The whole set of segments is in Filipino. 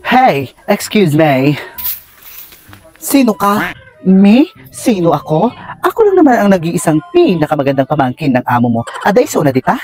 Hey, excuse me. Sino ka? Me? Sino ako? Ako lang naman ang nag-iisang pinakamagandang pamangkin ng amo mo. Aday, so na dita?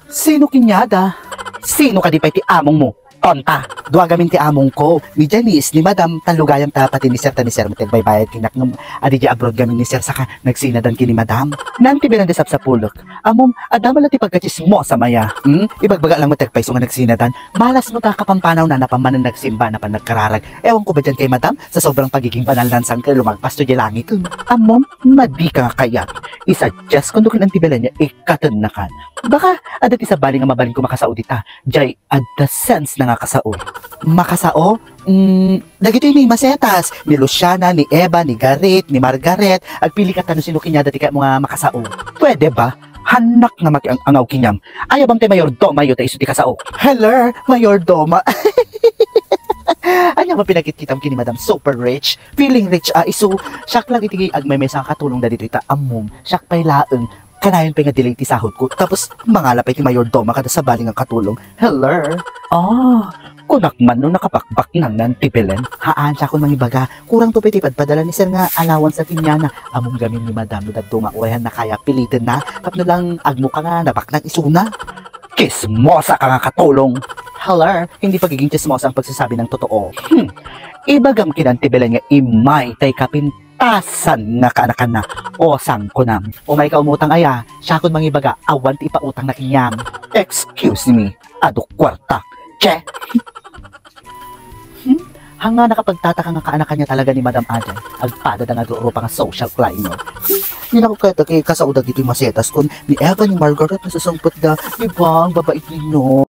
Sino kinyada? Sino ka di pa iti among mo? Tonta! Dua gamin ti among ko. Ni Janice, ni Madam, talugayang tapati ni Sir magbaybayad kinak ng adi di abroad gamin ni Sir saka nagsinadan kini Madam. Nanti binandisap sa pulok. Amom, adama lang ti pagkachismo sa maya. Ibagbaga lang mo tagpaiso nga nagsinadan. Malas mo kakapampanaw na napamanan nagsimba na pan nagkararag. Ewan ko ba dyan kay Madam? Sa sobrang pagiging banal ng sangkal lumagpas to di langit. Amom, madi ka nga kaya. Isa-just kundukin ang tibelan niya, ikatan na kan. Baka, adat isa baling nga mabaling ko makasaudita. Jay, at the sense na nga kasao. Makasao? Dagito ni Masetas, ni Luciana, ni Eva, ni Garrett, ni Margaret. Agpili ka tanong sino kinyada ti ka mga makasao. Pwede ba? Hanak na maki-ang-angaw kinyam. Ayaw bang tayo mayordoma yun tayo iso ti kasao? Hello, Mayordoma. Anya mo pinakitkitam kini Madam super rich. Feeling rich iso. Siyak lang itigay agmay sa katulong na dito ita amom. Siyak pay laeng. Kanayon pa nga delay ti sahod ko. Tapos mangalapay ti Mayordoma kada sa baling ang katulong. Hello. Kunak man nung nakapakbak nang nantipelen. Haan siya kung mangibaga. Kurang to pitipad padala ni Sir nga alawan sa kinyana. Among gamin ni Madam no dadto nga urayan na kaya pilitin na. Tapno lang agmo ka nga nabaknag isuna. Kismosa ka nga katulong. Hello, hindi pagiging chismosa ang pagsasabi ng totoo. Ibagam kinantibelan nga imay tay kapintasan nga kaanakan na o sangkunam. O may kaumutang aya, siya kung mangibaga, awan ti ipautang na kinyam. Excuse me, adok kwarta. Che! Hanga nakapagtataka nga kaanakan niya talaga ni Madam Aden. Agpada na nga doon pa nga social climber. Hindi na ko kaya kay kasaudag dito yung masetas kung ni Eva ni Margaret nasasangpot na, di ba, ang babait ninyo.